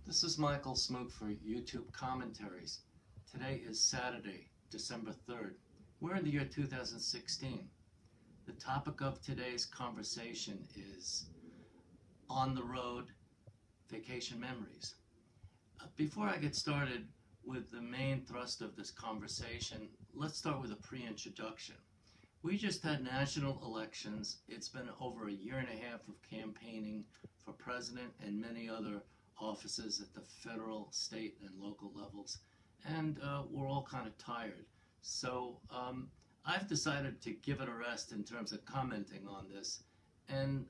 This is Michael Smook for YouTube Commentaries. Today is Saturday, December 3rd. We're in the year 2016. The topic of today's conversation is on the road vacation memories. Before I get started with the main thrust of this conversation, let's start with a pre-introduction. We just had national elections. It's been over a year and a half of campaigning for president and many other offices at the federal, state, and local levels, and we're all kind of tired. So I've decided to give it a rest in terms of commenting on this and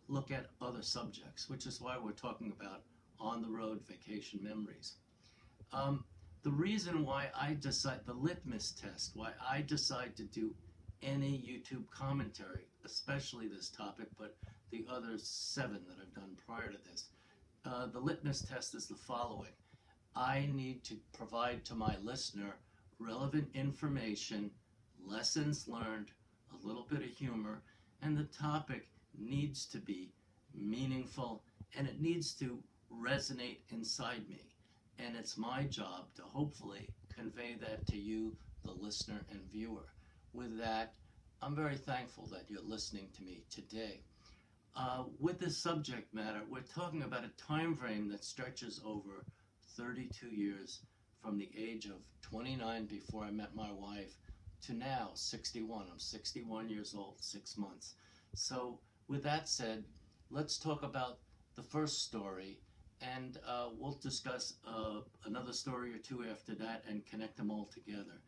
look at other subjects, which is why we're talking about on-the-road vacation memories. The reason why the litmus test, why I decide to do any YouTube commentary, especially this topic, but the other 7 that I've done prior to this, the litmus test is the following. I need to provide to my listener relevant information, lessons learned, a little bit of humor, and the topic needs to be meaningful and it needs to resonate inside me. And it's my job to hopefully convey that to you, the listener and viewer. With that, I'm very thankful that you're listening to me today. With this subject matter, we're talking about a time frame that stretches over 32 years from the age of 29 before I met my wife to now 61. I'm 61 years old, 6 months. So with that said, let's talk about the first story, and we'll discuss another story or 2 after that and connect them all together.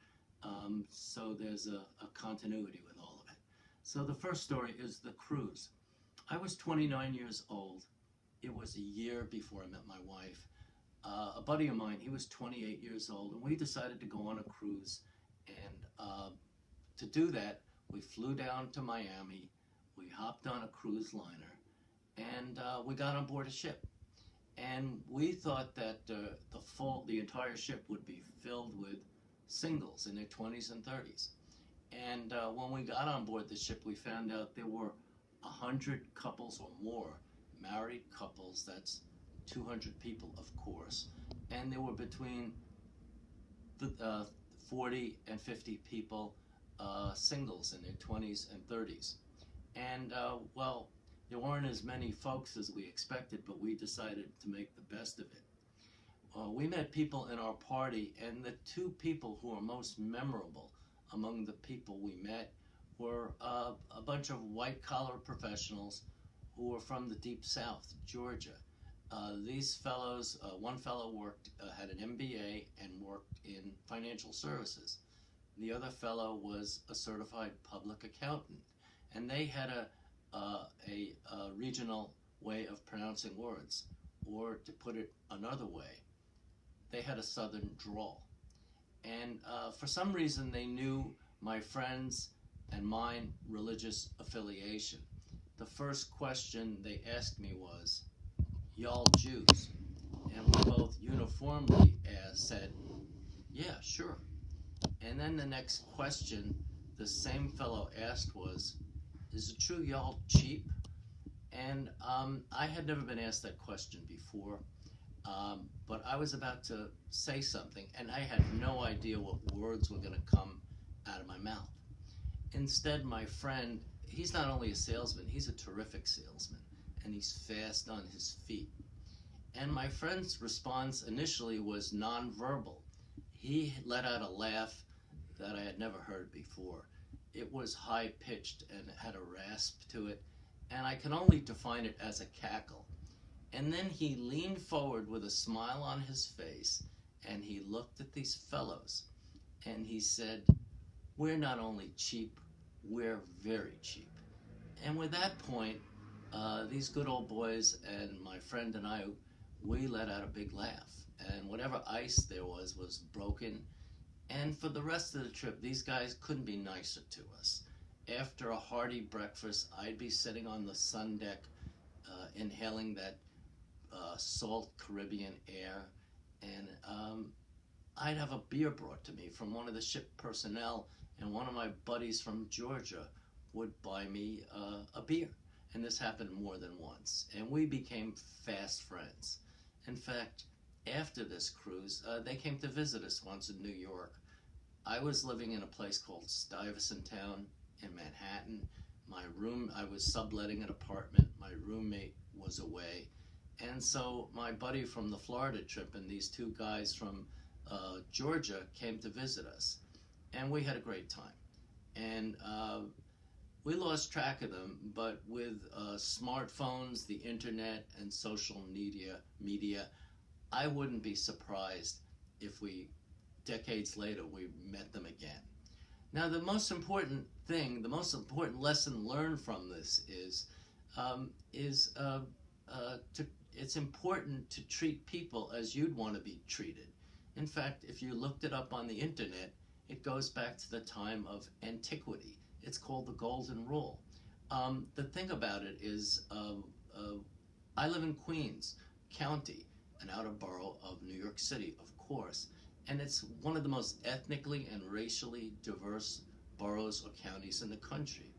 So there's a continuity with all of it. So the first story is the cruise. I was 29 years old. It was a year before I met my wife. A buddy of mine, he was 28 years old, and we decided to go on a cruise. And to do that, we flew down to Miami. We hopped on a cruise liner, and we got on board a ship. And we thought that the entire ship would be filled with singles in their 20s and 30s. And when we got on board the ship, we found out there were 100 couples or more, married couples. That's 200 people, of course. And there were between 40 and 50 people, singles in their 20s and 30s. And, well, there weren't as many folks as we expected, but we decided to make the best of it. We met people in our party, and the 2 people who were most memorable among the people we met were a bunch of white-collar professionals who were from the deep South, Georgia. These fellows, one fellow had an MBA and worked in financial services. The other fellow was a certified public accountant, and they had a regional way of pronouncing words, or to put it another way, they had a southern drawl. And for some reason, they knew my friends and mine religious affiliation. The first question they asked me was, "Y'all Jews?" And we both uniformly said, "Yeah, sure." And then the next question the same fellow asked was, "Is it true y'all cheap?" And I had never been asked that question before, but I was about to say something, and I had no idea what words were going to come out of my mouth. Instead, my friend, he's not only a salesman, he's a terrific salesman, and he's fast on his feet. And my friend's response initially was nonverbal. He let out a laugh that I had never heard before. It was high-pitched and it had a rasp to it, and I can only define it as a cackle. And then he leaned forward with a smile on his face, and he looked at these fellows, and he said, "We're not only cheap, we're very cheap." And with that point, these good old boys and my friend and I, we let out a big laugh. And whatever ice there was broken. And for the rest of the trip, these guys couldn't be nicer to us. After a hearty breakfast, I'd be sitting on the sun deck, inhaling that salt Caribbean air, and I'd have a beer brought to me from one of the ship personnel, and one of my buddies from Georgia would buy me a beer. And this happened more than once. And we became fast friends. In fact, after this cruise, they came to visit us once in New York. I was living in a place called Stuyvesant Town in Manhattan. I was subletting an apartment. My roommate was away. And so my buddy from the Florida trip and these two guys from Georgia came to visit us. And we had a great time. And we lost track of them, but with smartphones, the internet, and social media, I wouldn't be surprised if decades later, we met them again. Now, the most important lesson learned from this is it's important to treat people as you'd want to be treated. In fact, if you looked it up on the internet, it goes back to the time of antiquity. It's called the Golden Rule. The thing about it is, I live in Queens County, an outer borough of New York City, of course, and it's one of the most ethnically and racially diverse boroughs or counties in the country.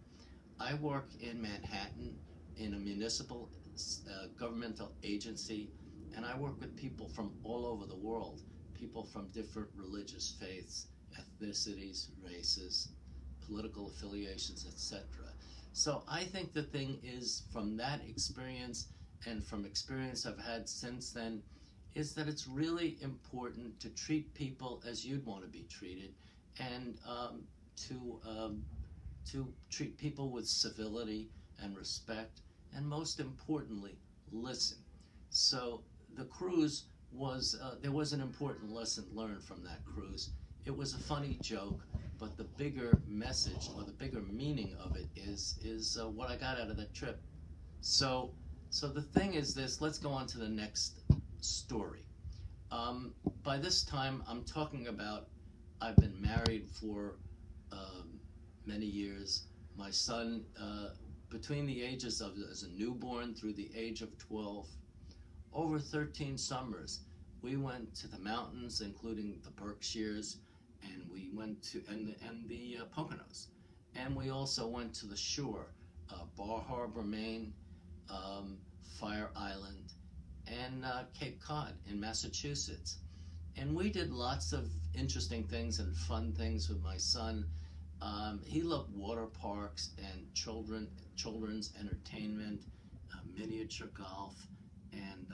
I work in Manhattan in a municipal governmental agency, and I work with people from all over the world, people from different religious faiths, ethnicities, races, political affiliations, etc. So I think the thing is, from that experience and from experience I've had since then, is that it's really important to treat people as you'd want to be treated, and to treat people with civility and respect, and most importantly, listen. So the cruise was, there was an important lesson learned from that cruise. It was a funny joke, but the bigger message or the bigger meaning of it is what I got out of that trip. So the thing is this, let's go on to the next story. By this time, I'm talking about, I've been married for many years. My son, between the ages of as a newborn through the age of 12, over 13 summers, we went to the mountains, including the Berkshires, and we went to and the Poconos, and we also went to the shore, Bar Harbor, Maine, Fire Island, and Cape Cod in Massachusetts. And we did lots of interesting things and fun things with my son. He loved water parks and children's entertainment, miniature golf, and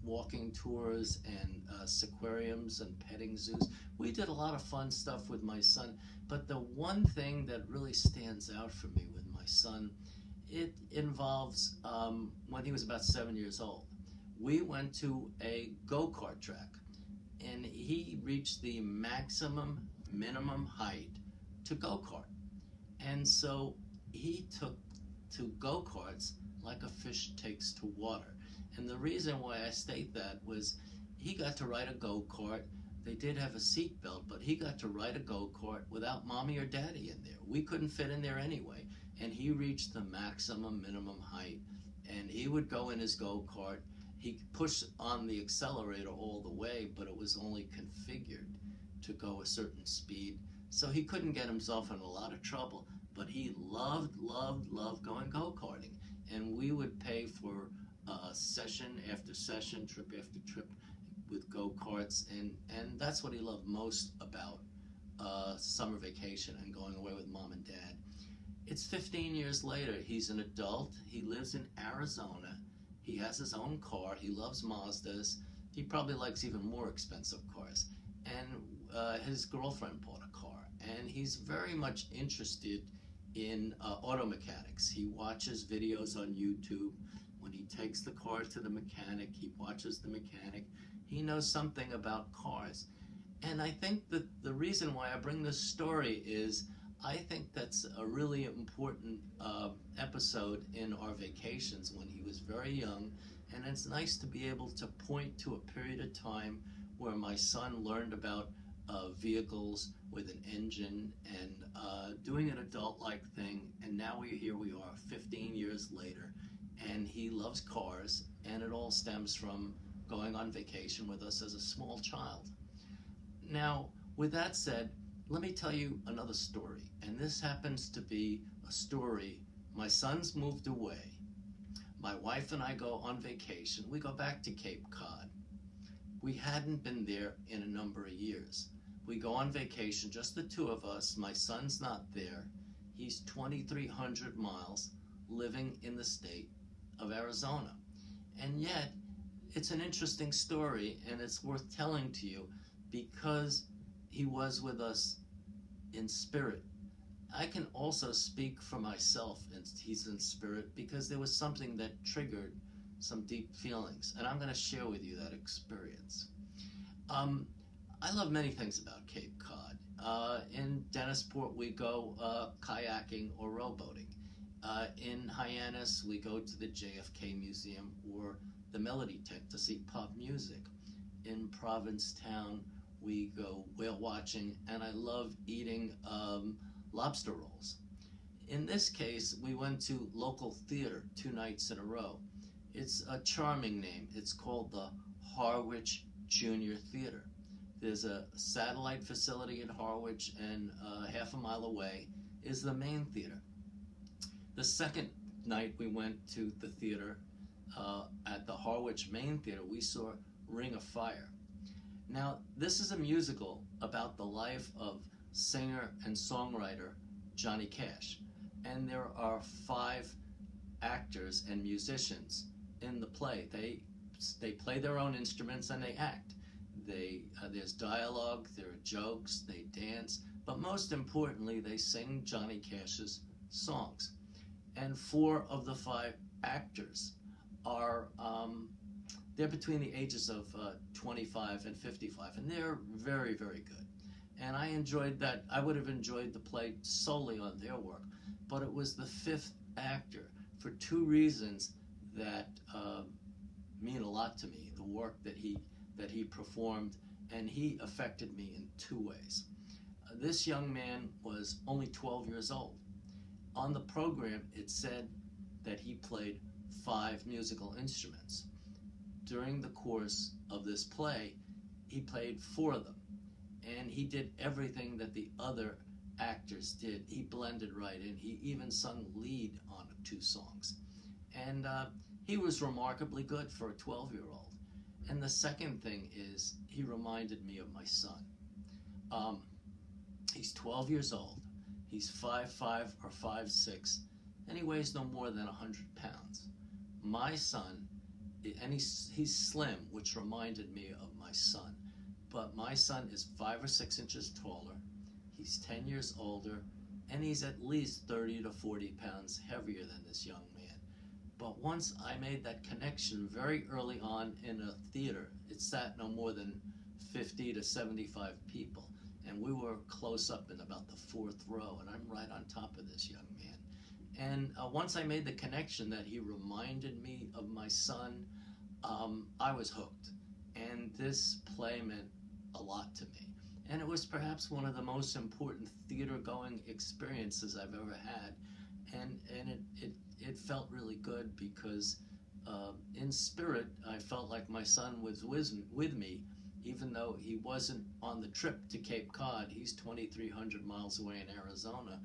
walking tours, and aquariums and petting zoos. We did a lot of fun stuff with my son, but the one thing that really stands out for me with my son, it involves when he was about 7 years old. We went to a go-kart track, and he reached the minimum height to go-kart. And so he took to go-karts like a fish takes to water. And the reason why I state that was he got to ride a go-kart. They did have a seat belt, but he got to ride a go-kart without mommy or daddy in there. We couldn't fit in there anyway. And he reached the minimum height. And he would go in his go-kart. He pushed on the accelerator all the way, but it was only configured to go a certain speed. So he couldn't get himself in a lot of trouble. But he loved going go-karting. And we would pay for session after session, trip after trip with go-karts, and that's what he loved most about summer vacation and going away with mom and dad. It's 15 years later. He's an adult. He lives in Arizona. He has his own car. He loves Mazdas. He probably likes even more expensive cars. And his girlfriend bought a car. And he's very much interested in auto mechanics. He watches videos on YouTube. When he takes the car to the mechanic, he watches the mechanic. He knows something about cars. And I think that the reason why I bring this story is I think that's a really important episode in our vacations when he was very young. And it's nice to be able to point to a period of time where my son learned about vehicles with an engine and doing an adult-like thing. And now here we are 15 years later. And he loves cars, and it all stems from going on vacation with us as a small child. Now, with that said, let me tell you another story. And this happens to be a story. My son's moved away. My wife and I go on vacation. We go back to Cape Cod. We hadn't been there in a number of years. We go on vacation, just the two of us. My son's not there. He's 2,300 miles living in the state of Arizona. And yet, it's an interesting story, and it's worth telling to you because he was with us in spirit. I can also speak for myself, and he's in spirit, because there was something that triggered some deep feelings, and I'm going to share with you that experience. I love many things about Cape Cod. In Dennisport, we go kayaking or rowboating. In Hyannis, we go to the JFK Museum or the Melody Tent to see pop music. In Provincetown, we go whale watching, and I love eating lobster rolls. In this case, we went to local theater 2 nights in a row. It's a charming name. It's called the Harwich Junior Theater. There's a satellite facility in Harwich, and half a mile away is the main theater. The second night we went to the theater at the Harwich main theater, we saw Ring of Fire. Now, this is a musical about the life of singer and songwriter Johnny Cash. And there are 5 actors and musicians in the play. They play their own instruments and they act. There's dialogue, there are jokes, they dance, but most importantly, they sing Johnny Cash's songs. And 4 of the 5 actors are they're between the ages of 25 and 55, and they're very, very good. And I enjoyed that. I would have enjoyed the play solely on their work, but it was the 5th actor for 2 reasons that mean a lot to me. The work that he performed, and he affected me in 2 ways. This young man was only 12 years old. On the program, it said that he played 5 musical instruments. During the course of this play, he played 4 of them. And he did everything that the other actors did. He blended right in. He even sung lead on 2 songs. And he was remarkably good for a 12-year-old. And the second thing is, he reminded me of my son. He's 12 years old. He's 5'5" or 5'6", and he weighs no more than 100 pounds. My son, and he's slim, which reminded me of my son. But my son is 5 or 6 inches taller, he's 10 years older, and he's at least 30 to 40 pounds heavier than this young man. But once I made that connection very early on in a theater, it sat no more than 50 to 75 people, and we were close up in about the 4th row, and I'm right on top of this young man. And once I made the connection that he reminded me of my son, I was hooked. And this play meant a lot to me. And it was perhaps one of the most important theater-going experiences I've ever had. And it felt really good because in spirit, I felt like my son was with me, even though he wasn't on the trip to Cape Cod. He's 2,300 miles away in Arizona.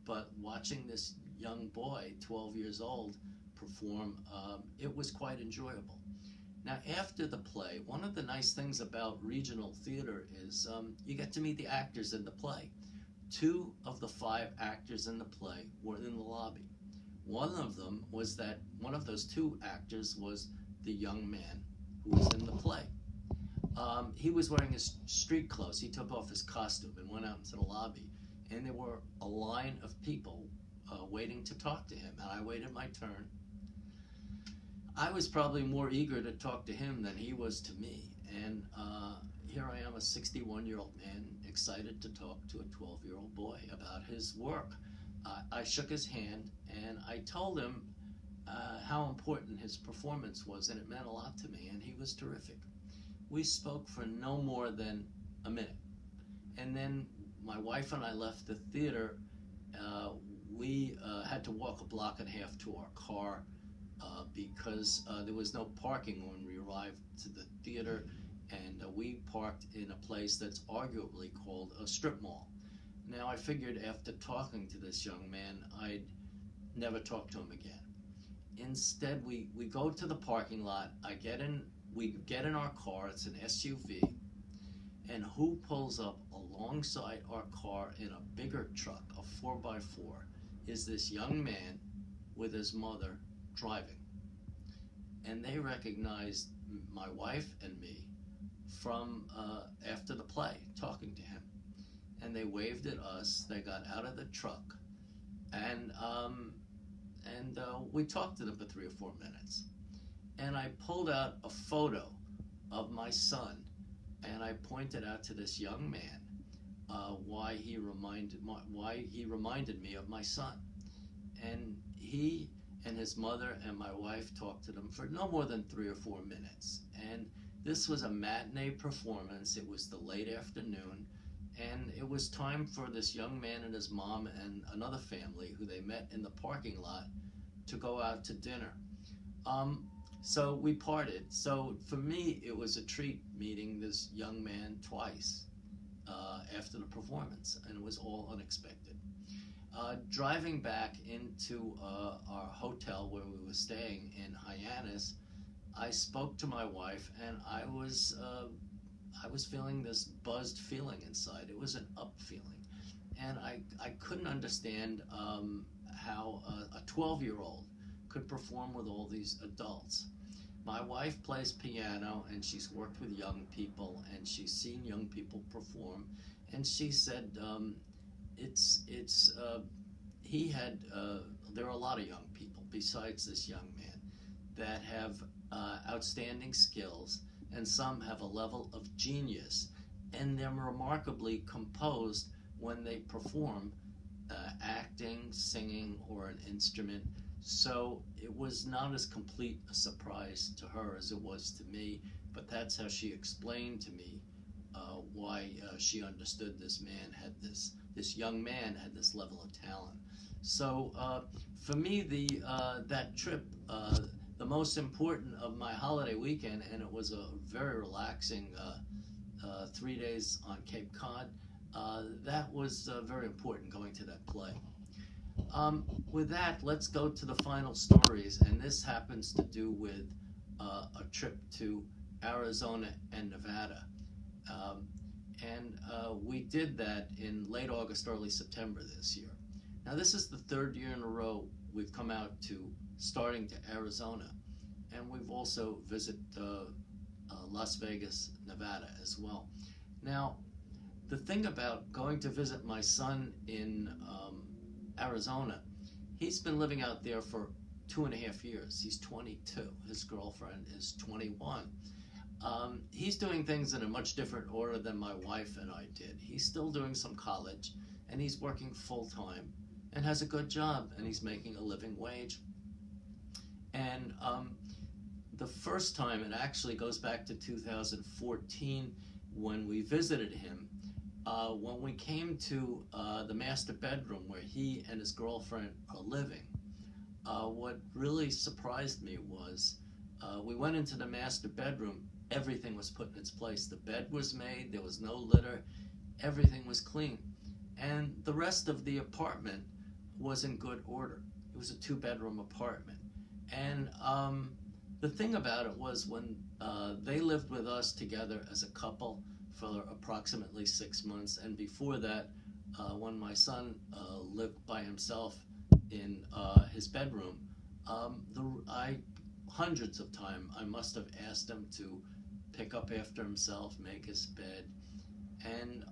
But watching this young boy, 12 years old, perform, it was quite enjoyable. Now, after the play, one of the nice things about regional theater is you get to meet the actors in the play. 2 of the 5 actors in the play were in the lobby. One of them was that one of those 2 actors was the young man who was in the play. He was wearing his street clothes. He took off his costume and went out into the lobby. And there were a line of people waiting to talk to him. And I waited my turn. I was probably more eager to talk to him than he was to me. And here I am, a 61-year-old man, excited to talk to a 12-year-old boy about his work. I shook his hand, and I told him how important his performance was, and it meant a lot to me, and he was terrific. We spoke for no more than a minute. And then my wife and I left the theater. We had to walk a block and a half to our car because there was no parking when we arrived to the theater, and we parked in a place that's arguably called a strip mall. Now, I figured after talking to this young man, I'd never talk to him again. Instead, we go to the parking lot. We get in our car. It's an SUV, and who pulls up alongside our car in a bigger truck, a 4x4, is this young man with his mother driving. And they recognized my wife and me from after the play, talking to him. And they waved at us. They got out of the truck, and we talked to them for 3 or 4 minutes. And I pulled out a photo of my son, and I pointed out to this young man why he reminded me of my son. And he and his mother and my wife talked to them for no more than 3 or 4 minutes. And this was a matinee performance. It was the late afternoon, and it was time for this young man and his mom and another family who they met in the parking lot to go out to dinner. So we parted. So for me, it was a treat meeting this young man twice after the performance, and it was all unexpected. Driving back into our hotel where we were staying in Hyannis, I spoke to my wife, and I was feeling this buzzed feeling inside. It was an up feeling, and I couldn't understand how a 12-year-old could perform with all these adults. My wife plays piano, and she's worked with young people, and she's seen young people perform, and she said there are a lot of young people besides this young man that have outstanding skills, and some have a level of genius, and they're remarkably composed when they perform acting, singing, or an instrument. So it was not as complete a surprise to her as it was to me, but that's how she explained to me why she understood this young man had this level of talent. So for me, that trip, the most important of my holiday weekend, and it was a very relaxing 3 days on Cape Cod, that was very important, going to that play. With that, let's go to the final stories, and this happens to do with a trip to Arizona and Nevada. We did that in late August, early September this year. Now, this is the third year in a row we've come out to starting to Arizona, and we've also visited Las Vegas, Nevada as well. Now, the thing about going to visit my son in Arizona, he's been living out there for 2.5 years. He's 22. His girlfriend is 21. He's doing things in a much different order than my wife and I did. He's still doing some college, and he's working full-time and has a good job, and he's making a living wage. And the first time, it actually goes back to 2014 when we visited him. When we came to the master bedroom where he and his girlfriend are living, what really surprised me was we went into the master bedroom. Everything was put in its place. The bed was made. There was no litter. Everything was clean. And the rest of the apartment was in good order. It was a 2-bedroom apartment. And the thing about it was when they lived with us together as a couple for approximately 6 months, and before that, when my son lived by himself in his bedroom, hundreds of times I must have asked him to pick up after himself, make his bed, and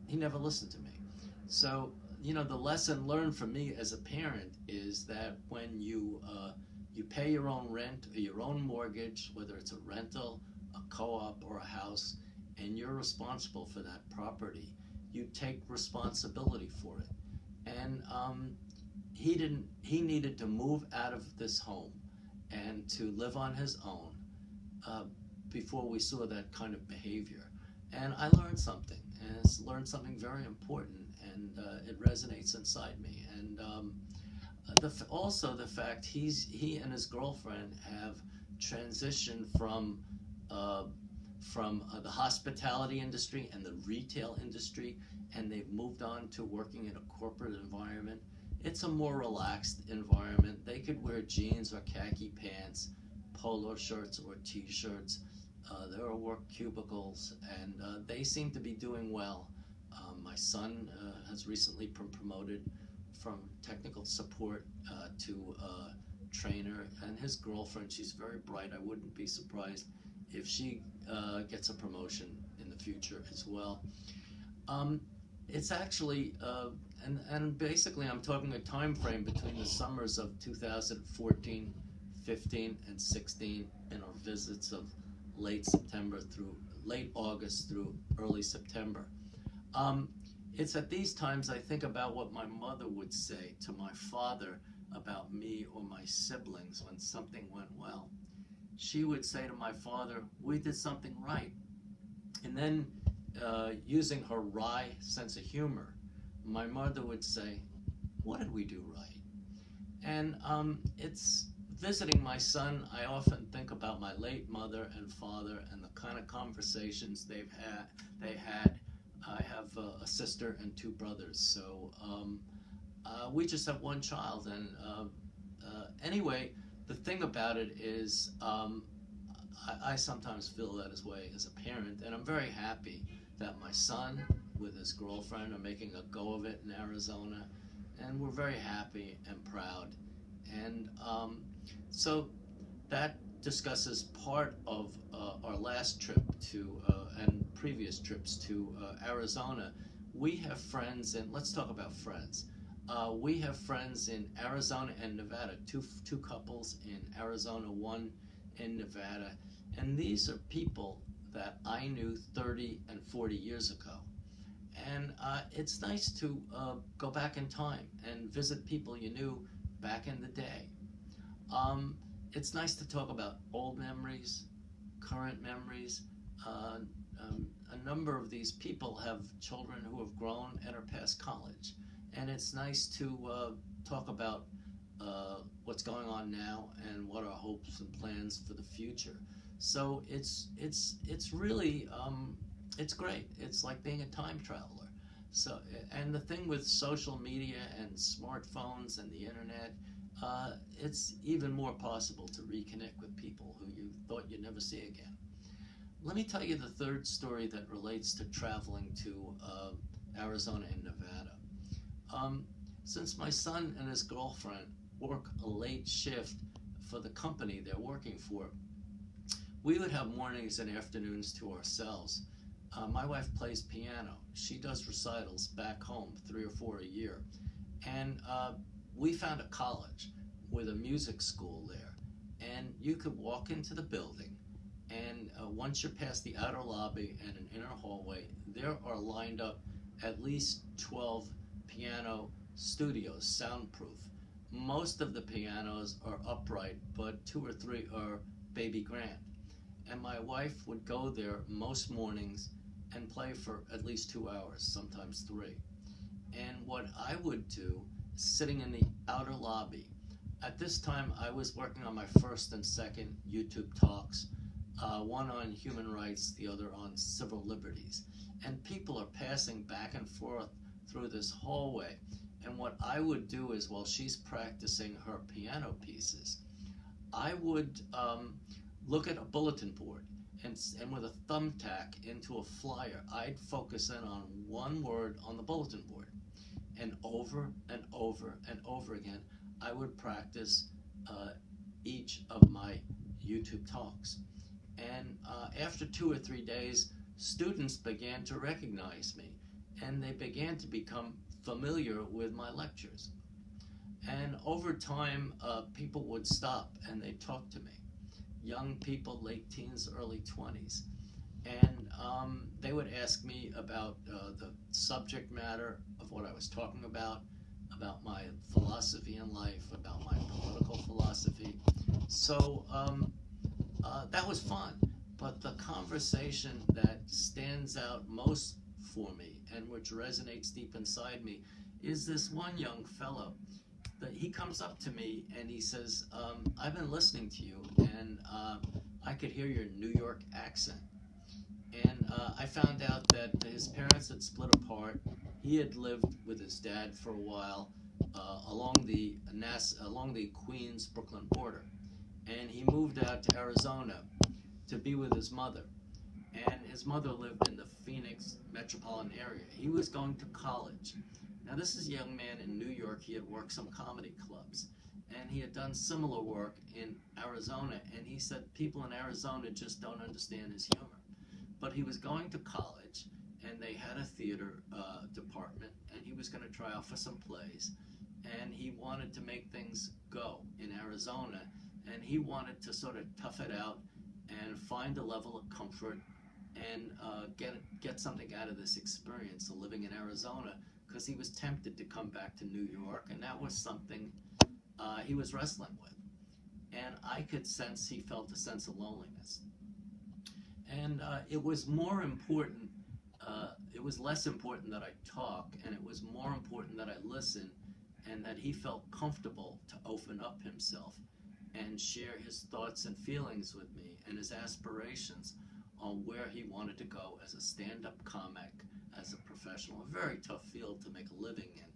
he never listened to me. So, the lesson learned from me as a parent is that when you pay your own rent or your own mortgage, whether it's a rental, a co-op, or a house, and you're responsible for that property, you take responsibility for it. And he needed to move out of this home and to live on his own before we saw that kind of behavior. And I learned something, and it's learned something very important, and it resonates inside me. And also the fact he and his girlfriend have transitioned from the hospitality industry and the retail industry, and they've moved on to working in a corporate environment. it's a more relaxed environment. They could wear jeans or khaki pants, polo shirts or t-shirts. There are work cubicles, and they seem to be doing well. My son has recently been promoted from technical support to trainer, and his girlfriend, she's very bright. I wouldn't be surprised if she gets a promotion in the future as well. It's actually, and basically I'm talking a time frame between the summers of 2014, 15, and 16, and our visits of late September through late August through early September. It's at these times I think about what my mother would say to my father about me or my siblings when something went well. She would say to my father, "We did something right." And then, using her wry sense of humor, my mother would say, "What did we do right?" And it's visiting my son, I often think about my late mother and father and the kind of conversations they had. I have a sister and two brothers, so we just have one child. And anyway, the thing about it is, I sometimes feel that as way as a parent, and I'm very happy that my son with his girlfriend are making a go of it in Arizona, and we're very happy and proud. And so that discusses part of our last trip to and previous trips to Arizona. We have friends, and let's talk about friends. We have friends in Arizona and Nevada, two couples in Arizona, one in Nevada, and these are people that I knew 30 and 40 years ago. And it's nice to go back in time and visit people you knew back in the day. It's nice to talk about old memories, current memories. A number of these people have children who have grown and are past college. And it's nice to talk about what's going on now and what our hopes and plans for the future. So it's really it's great. It's like being a time traveler. So, and the thing with social media and smartphones and the internet, it's even more possible to reconnect with people who you thought you'd never see again. Let me tell you the third story that relates to traveling to Arizona and Nevada. Since my son and his girlfriend work a late shift for the company they're working for, we would have mornings and afternoons to ourselves. My wife plays piano. She does recitals back home, 3 or 4 a year. And we found a college with a music school there. And you could walk into the building, and once you're past the outer lobby and an inner hallway, there are lined up at least 12 piano studios, soundproof. Most of the pianos are upright, but 2 or 3 are baby grand. And my wife would go there most mornings and play for at least 2 hours, sometimes 3. And what I would do, sitting in the outer lobby, at this time I was working on my first and second YouTube talks, one on human rights, the other on civil liberties. And people are passing back and forth through this hallway. And what I would do is, while she's practicing her piano pieces, I would look at a bulletin board, and with a thumbtack into a flyer, I'd focus in on one word on the bulletin board. And over and over and over again, I would practice each of my YouTube talks. And after 2 or 3 days, students began to recognize me, and they began to become familiar with my lectures. And over time, people would stop and they'd talk to me. Young people, late teens, early 20s. And they would ask me about the subject matter of what I was talking about my philosophy in life, about my political philosophy. So that was fun. But the conversation that stands out most for me, and which resonates deep inside me, is this one young fellow. He comes up to me and he says, "I've been listening to you, and I could hear your New York accent." And I found out that his parents had split apart. He had lived with his dad for a while, along the Queens-Brooklyn border, and he moved out to Arizona to be with his mother. And his mother lived in the Phoenix metropolitan area. He was going to college. Now, this is a young man in New York. He had worked some comedy clubs, and he had done similar work in Arizona. And he said people in Arizona just don't understand his humor. But he was going to college, and they had a theater department, and he was going to try out for some plays. And he wanted to make things go in Arizona, and he wanted to sort of tough it out and find a level of comfort and get something out of this experience of living in Arizona, because he was tempted to come back to New York, and that was something he was wrestling with. And I could sense he felt a sense of loneliness. And it was more important, it was less important that I talk, and it was more important that I listen, and that he felt comfortable to open up himself and share his thoughts and feelings with me and his aspirations on where he wanted to go as a stand-up comic, as a professional. A very tough field to make a living in,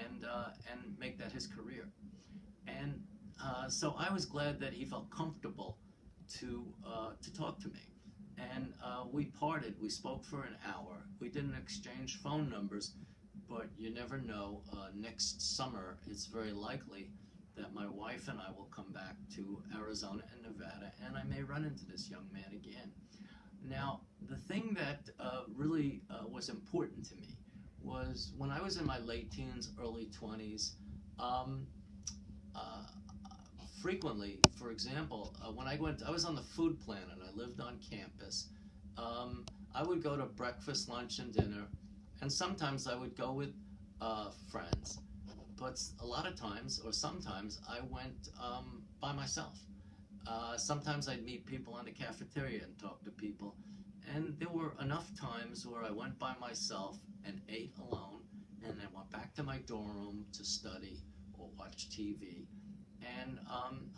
and make that his career. And so I was glad that he felt comfortable to talk to me. And we parted. We spoke for an hour. We didn't exchange phone numbers, but you never know. Next summer, it's very likely that my wife and I will come back to Arizona and Nevada, and I may run into this young man again. Now, the thing that really was important to me was when I was in my late teens, early 20s, frequently, for example, when I was on the food plan and I lived on campus, I would go to breakfast, lunch, and dinner, and sometimes I would go with friends. But a lot of times, or sometimes, I went by myself. Sometimes I'd meet people in the cafeteria and talk to people. And there were enough times where I went by myself and ate alone, and then went back to my dorm room to study or watch TV. And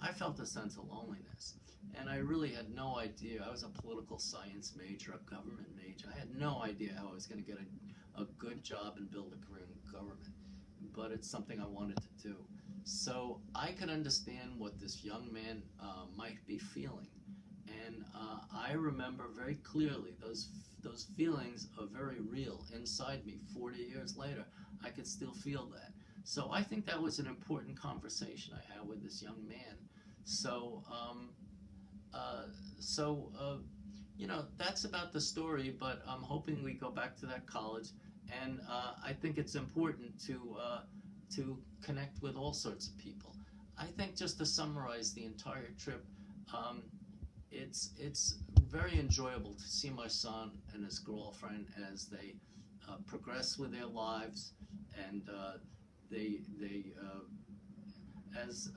I felt a sense of loneliness. And I really had no idea. I was a political science major, a government major. I had no idea how I was going to get a good job and build a career in government. But it's something I wanted to do. So I could understand what this young man might be feeling. And I remember very clearly those feelings are very real inside me. 40 years later, I could still feel that. So I think that was an important conversation I had with this young man. So, that's about the story, but I'm hoping we go back to that college. And I think it's important to connect with all sorts of people. I think, just to summarize the entire trip, it's very enjoyable to see my son and his girlfriend as they progress with their lives, and they as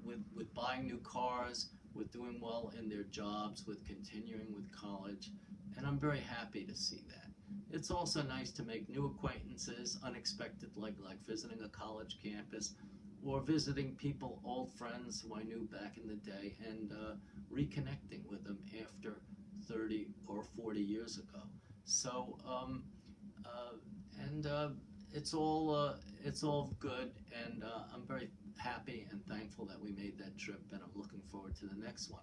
with buying new cars, with doing well in their jobs, with continuing with college, and I'm very happy to see that. It's also nice to make new acquaintances, unexpected, like visiting a college campus, or visiting people, old friends who I knew back in the day, and reconnecting with them after 30 or 40 years ago. So, it's all good, and I'm very happy and thankful that we made that trip, and I'm looking forward to the next one.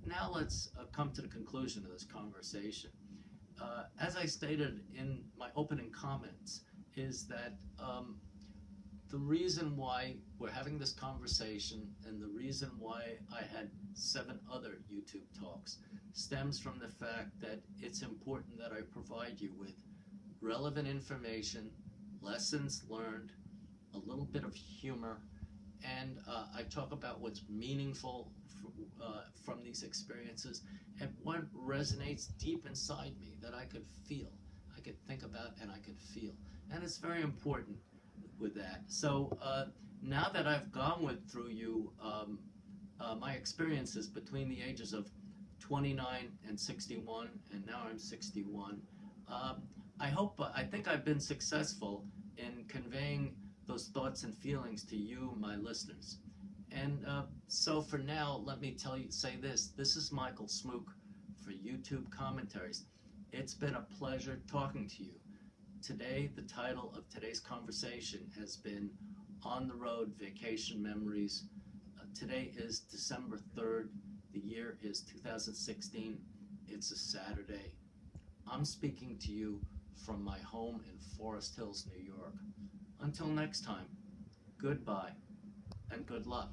Now let's come to the conclusion of this conversation. As I stated in my opening comments, is that the reason why we're having this conversation, and the reason why I had 7 other YouTube talks, stems from the fact that it's important that I provide you with relevant information, lessons learned, a little bit of humor, and I talk about what's meaningful from these experiences, and what resonates deep inside me that I could feel, I could think about, and I could feel. And it's very important with that. So now that I've gone through you my experiences between the ages of 29 and 61, and now I'm 61, I think I've been successful in conveying those thoughts and feelings to you, my listeners. And so for now, let me say this. This is Michael Smook for YouTube Commentaries. It's been a pleasure talking to you. Today, the title of today's conversation has been on the road vacation memories. Today is December 3rd. The year is 2016. It's a Saturday. I'm speaking to you from my home in Forest Hills, New York. Until next time, goodbye and good luck.